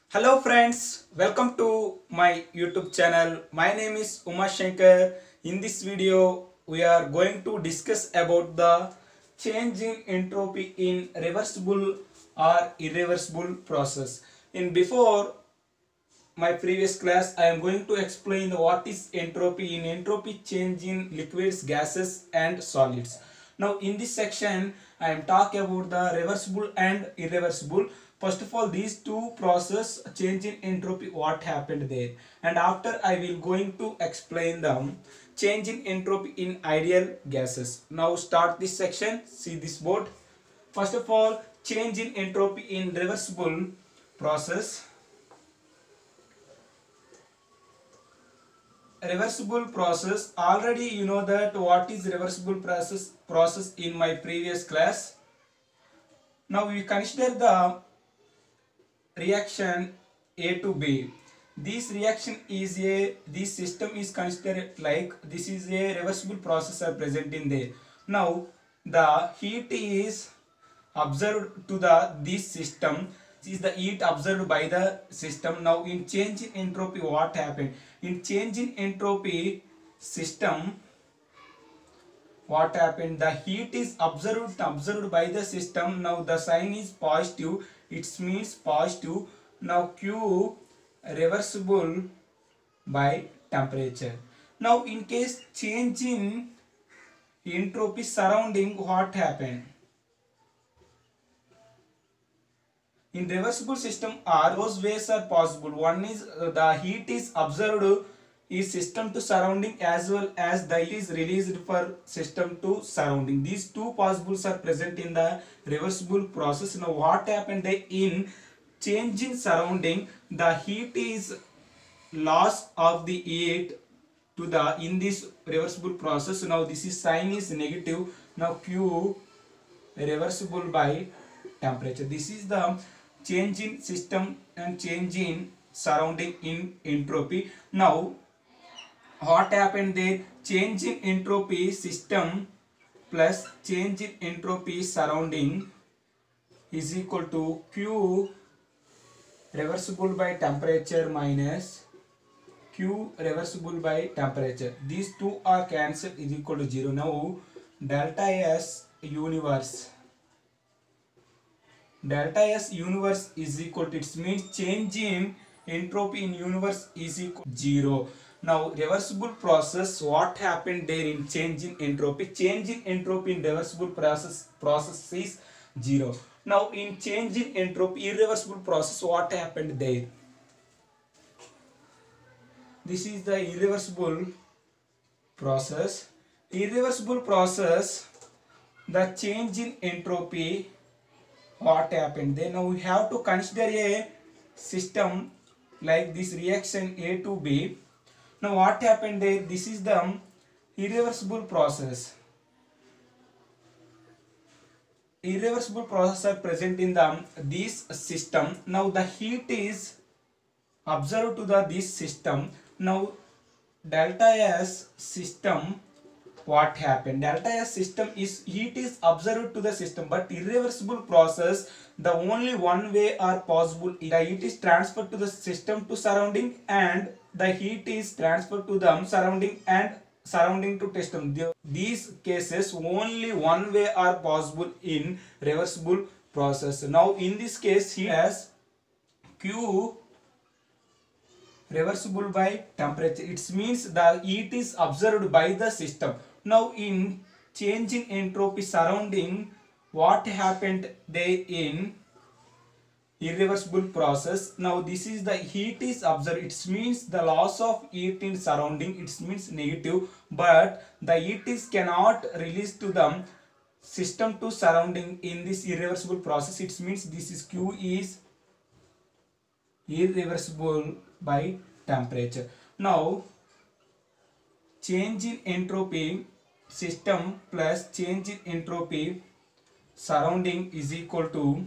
Hello friends, welcome to my YouTube channel. My name is Uma Shankar. In this video, we are going to discuss about the change in entropy in reversible or irreversible process. In before my previous class, I am going to explain what is entropy. In entropy, change in liquids, gases and solids. Now in this section I am talking about the reversible and irreversible. First of all, these two process change in entropy, what happened there, and after I will going to explain them change in entropy in ideal gases. Now start this section. See this board. First of all, change in entropy in reversible process. Reversible process, already you know that what is reversible process in my previous class. Now we consider the reaction A to B. This system is considered like this is a reversible process are present in there. Now the heat is observed to the this system. This is the heat observed by the system. Now in change in entropy, what happened? In change in entropy system, what happened? The heat is observed by the system. Now the sign is positive, it means positive. Now Q reversible by temperature. Now in case change in entropy surrounding, what happened? In reversible system are those ways are possible. One is the heat is observed is system to surrounding, as well as the heat is released for system to surrounding. These two possibles are present in the reversible process. Now what happened there? In change in surrounding, the heat is loss of the heat to the in this reversible process. Now this is sign is negative. Now Q reversible by temperature. This is the change in system and change in surrounding in entropy. Now what happened there? Change in entropy system plus change in entropy surrounding is equal to Q reversible by temperature minus Q reversible by temperature. These two are cancelled, is equal to 0. Now delta S universe is equal to, it means change in entropy in universe is equal to 0. Now reversible process, what happened there in change in entropy? Change in entropy in reversible process is 0. Now in change in entropy irreversible process, what happened there? This is the irreversible process. Irreversible process, the change in entropy, what happened then? Now we have to consider a system like this reaction A to B. Now what happened there? This is the irreversible process. Irreversible process are present in the this system. Now the heat is observed to the this system. Now delta S system, what happened? Delta S system is heat is observed to the system, but irreversible process, the only one way are possible. The heat is transferred to the system to surrounding, and the heat is transferred to the surrounding and surrounding to system. These cases only one way are possible in reversible process. Now in this case he has Q reversible by temperature. It means the heat is observed by the system. Now in change in entropy surrounding, what happened there in irreversible process? Now this is the heat is observed. It means the loss of heat in surrounding, it means negative, but the heat is cannot release to the system to surrounding in this irreversible process. It means this is Q is irreversible by temperature. Now change in entropy system plus change in entropy surrounding is equal to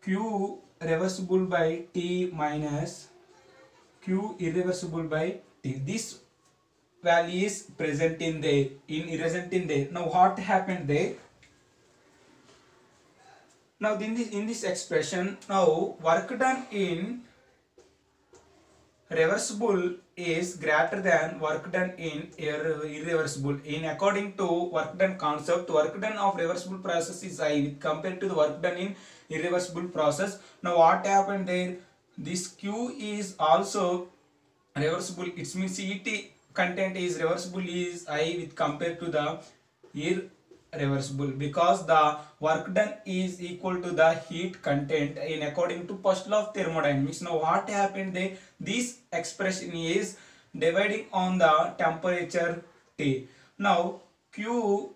Q reversible by T minus Q irreversible by T. This value is present in there, in present in there. Now what happened there? Now in this expression, now work done in reversible is greater than work done in irreversible. In according to work done concept, work done of reversible process is high compared to the work done in irreversible process. Now what happened there? This Q is also reversible. It means ET content is reversible is high with compared to the irreversible, because the work done is equal to the heat content in according to first law of thermodynamics. Now what happened there? This expression is dividing on the temperature T. Now Q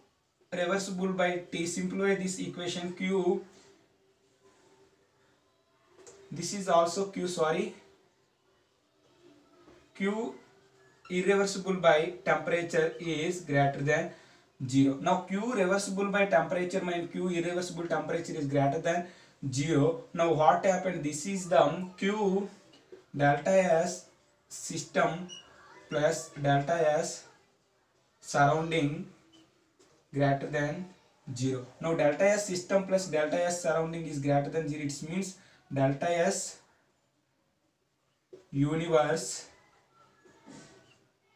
reversible by T, simplify this equation. Q, this is also Q, sorry, Q irreversible by temperature is greater than 0. Now Q reversible by temperature minus Q irreversible temperature is greater than 0. Now what happened? This is the Q delta S system plus delta S surrounding greater than 0. Now delta S system plus delta S surrounding is greater than 0. It means delta S universe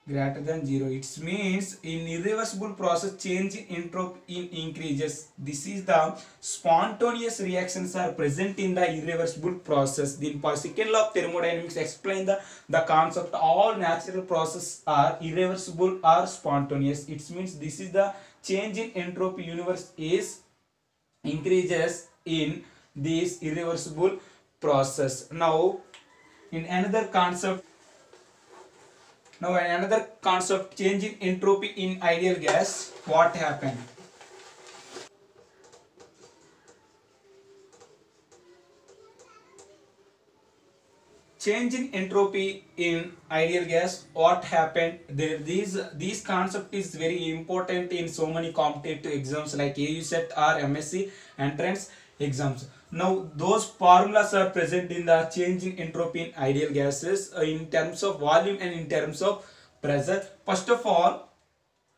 greater than 0. It means in irreversible process change in entropy increases. This is the spontaneous reactions are present in the irreversible process. The second law of thermodynamics explain the concept all natural processes are irreversible or spontaneous. It means this is the change in entropy universe is increases in this irreversible process. Now in another concept, change in entropy in ideal gas, what happened? Change in entropy in ideal gas, what happened there? These concept is very important in so many competitive exams like AU set or MSc entrance exams. Now those formulas are present in the change in entropy in ideal gases in terms of volume and in terms of pressure. First of all,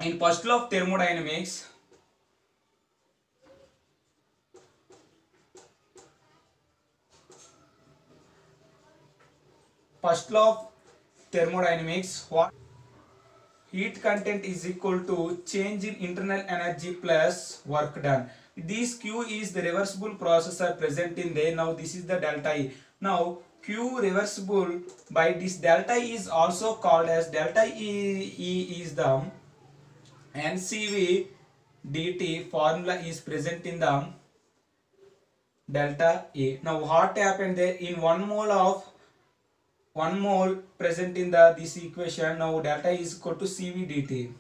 in first law of thermodynamics, what heat content is equal to change in internal energy plus work done. This Q is the reversible process are present in there. Now this is the delta E. Now Q reversible by this delta E is also called as delta E is the NCV dt formula is present in the delta A. Now what happened there? In 1 mole present in this equation, now delta is equal to CV dt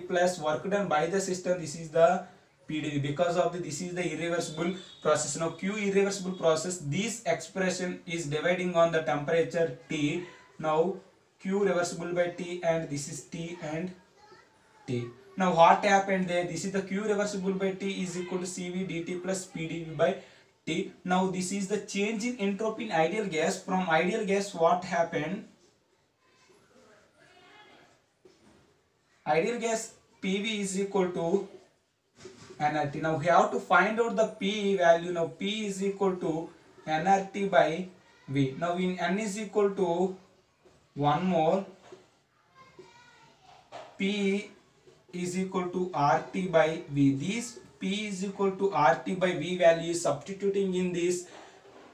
plus work done by the system, this is the PdV, because of this is the irreversible process. Now Q irreversible process, this expression is dividing on the temperature T. Now Q reversible by T and this is T and T. Now what happened there? This is the Q reversible by T is equal to CV dt plus PdV by T. Now this is the change in entropy in ideal gas. From ideal gas, what happened? Ideal gas PV is equal to nRT. Now we have to find out the P value. Now P is equal to nRT by V. Now in N is equal to 1 mole, P is equal to RT by V. This P is equal to RT by V value is substituting in this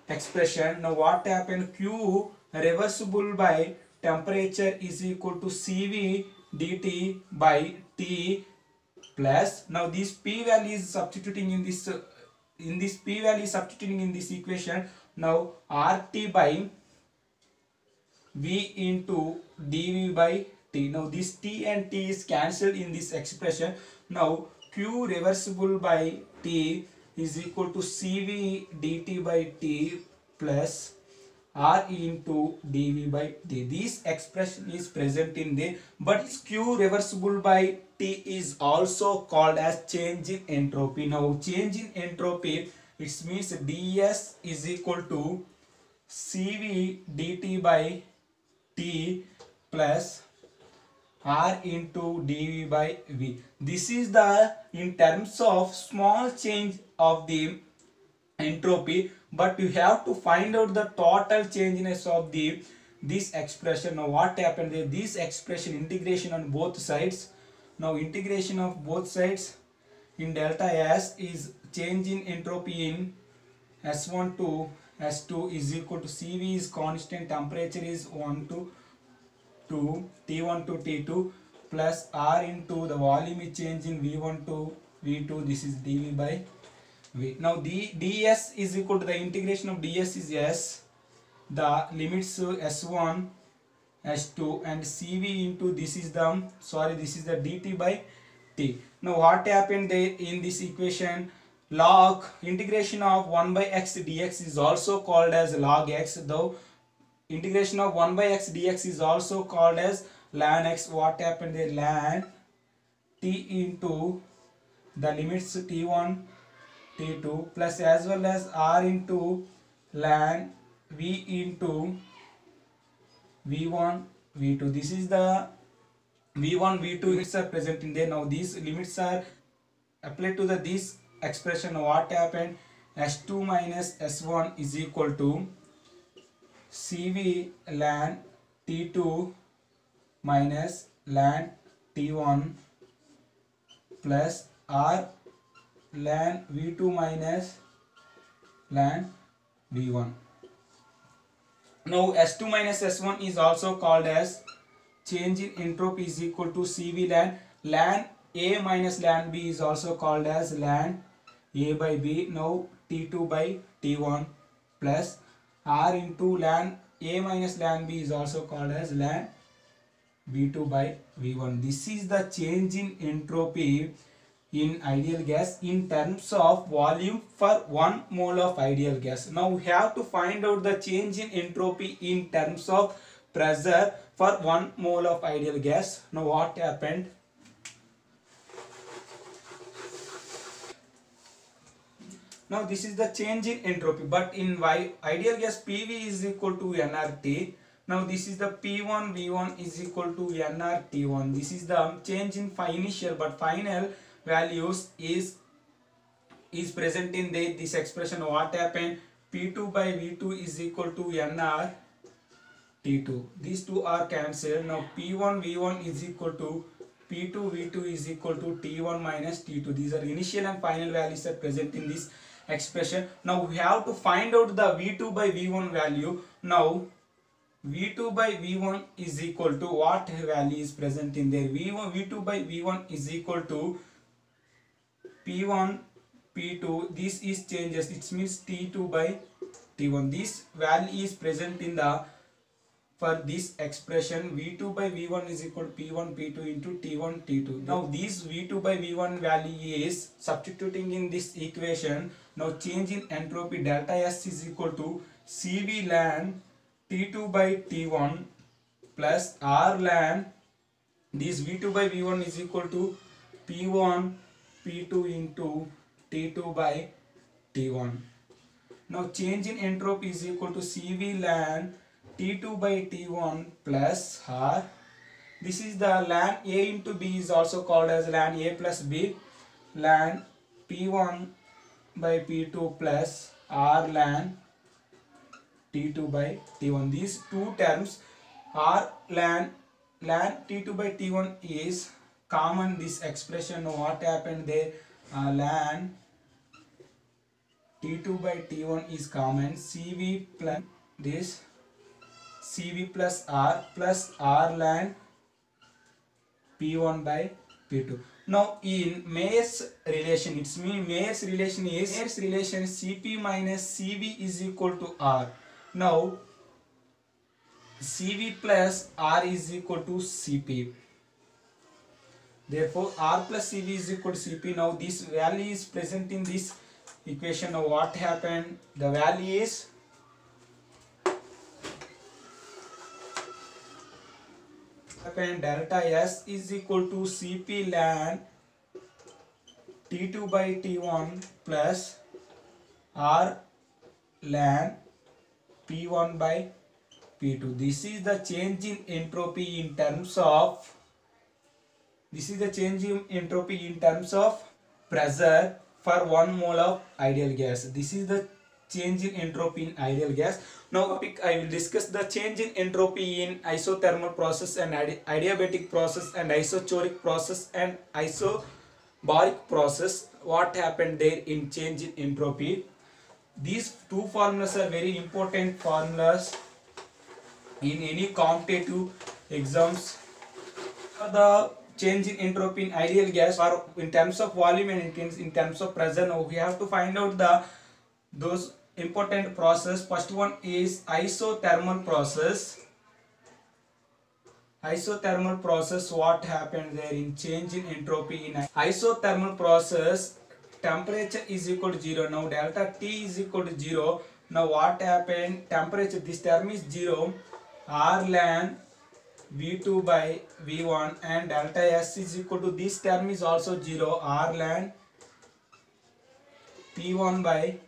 expression. Now what happened? Q reversible by temperature is equal to CV dt by T plus, now this P value is substituting in this P value is substituting in this equation. Now RT by V into dV by T. Now this T and T is cancelled in this expression. Now Q reversible by T is equal to CV dt by T plus R into dV by T. This expression is present in there, but Q reversible by T is also called as change in entropy. Now change in entropy, it means ds is equal to CV dt by T plus R into dV by V. This is the in terms of small change of the entropy, but you have to find out the total changiness of the this expression. Now what happened there? This expression integration on both sides. Now integration of both sides in delta S is change in entropy in S1 to S2 is equal to Cv is constant, temperature is 1 to T1 to T2 plus R into the volume is change in V1 to V2. This is dV by V. Now ds is equal to the integration of ds is S. The limits S1, S2 and Cv into this is the dt by T. Now what happened there in this equation? Log integration of 1 by x dx is also called as log x, though integration of 1 by x dx is also called as ln x. What happened there? Ln t into the limits t1 t2 plus as well as r into ln v into v1 v2. This is the v1 v2 limits are present in there. Now these limits are applied to the this expression. What happened? S2 minus S1 is equal to Cv ln T2 minus ln T1 plus R ln V2 minus ln V1. Now S2 minus S1 is also called as change in entropy is equal to Cv ln A minus ln B is also called as ln A by B. Now T2 by T1 plus R into ln A minus ln B is also called as ln V2 by V1. This is the change in entropy in ideal gas in terms of volume for 1 mole of ideal gas. Now we have to find out the change in entropy in terms of pressure for 1 mole of ideal gas. Now what happened? Now this is the change in entropy, but in ideal gas PV is equal to nRT. Now this is the P1 V1 is equal to nRT1. This is the change in initial but final values is present in this expression. What happened? P2 by V2 is equal to nRT2. These two are cancelled. Now P1 V1 is equal to P2 V2 is equal to T1 minus T2. These are initial and final values are present in this expression. Now we have to find out the V2 by V1 value. Now V2 by V1 is equal to what value is present in there? V2 by V1 is equal to P1 P2. This is changes, it means T2 by T1. This value is present in the for this expression. V2 by V1 is equal to P1 P2 into T1 T2. Now this V2 by V1 value is substituting in this equation. Now change in entropy delta S is equal to Cv ln T2 by T1 plus R ln this V2 by V1 is equal to P1 P2 into T2 by T1. Now change in entropy is equal to Cv ln T2 by T1 plus R. This is the ln A into B is also called as ln A plus B. Ln P1 by P2 plus R ln T2 by T1. These two terms are ln T2 by T1 is common this expression. What happened there? Ln T2 by T1 is common. Cv plus this Cv plus R ln P1 by P2. Now in Mayer's relation, it's mean Mayer's relation is Cp minus Cv is equal to R. Now Cv plus R is equal to Cp. Therefore R plus Cv is equal to Cp. Now this value is present in this equation. Now what happened? The value is delta S is equal to Cp ln T2 by T1 plus R ln P1 by P2. This is the change in entropy in terms of This is the change in entropy in terms of pressure for 1 mole of ideal gas. This is the change in entropy in ideal gas. Now I will discuss the change in entropy in isothermal process and adiabatic process and isochoric process and isobaric process. What happened there in change in entropy? These two formulas are very important formulas in any competitive exams. For the change in entropy in ideal gas, or in terms of volume and in terms of pressure, now we have to find out those important process. First one is isothermal process. Isothermal process, what happened there in change in entropy in isothermal process? Temperature is equal to 0. Now delta T is equal to 0. Now what happened? Temperature, this term is 0. R ln V2 by V1 and delta S is equal to, this term is also 0. R ln P1 by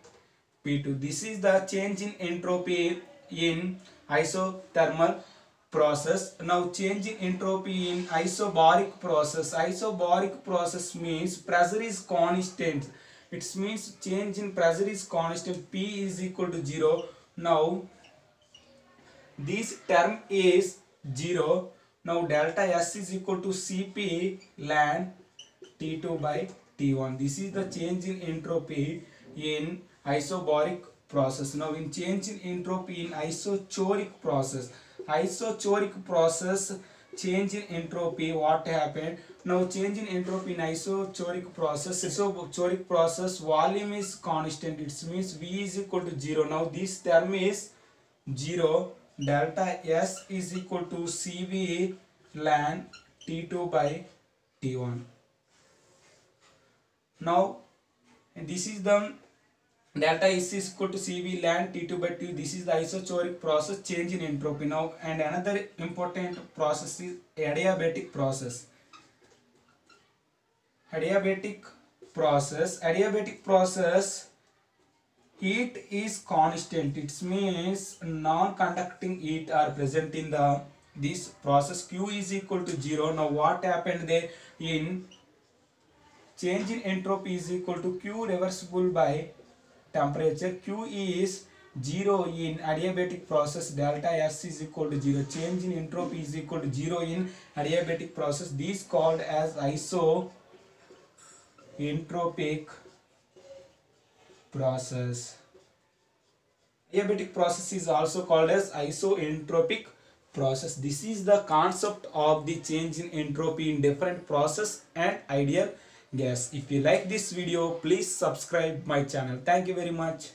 P2. This is the change in entropy in isothermal process. Now change in entropy in isobaric process. Isobaric process means pressure is constant. It means change in pressure is constant. P is equal to 0. Now this term is 0. Now delta S is equal to Cp ln T2 by T1. This is the change in entropy in isobaric process. Now in change in entropy in isochoric process. Isochoric process, change in entropy, what happened? Now change in entropy in isochoric process. Isochoric process, volume is constant. It means V is equal to 0. Now this term is 0. Delta S is equal to Cv ln T2 by T1. Now this is the delta S is equal to Cv ln T2 by T. This is the isochoric process, change in entropy. Now and another important process is adiabatic process. Adiabatic process, heat is constant. It means non-conducting heat are present in this process. Q is equal to 0. Now what happened there? In change in entropy is equal to Q reversible by temperature. Q is 0 in adiabatic process. Delta S is equal to 0. Change in entropy is equal to 0 in adiabatic process. This is called as isoentropic process. Adiabatic process is also called as isoentropic process. This is the concept of the change in entropy in different process and ideal gas. If you like this video, please subscribe my channel. Thank you very much.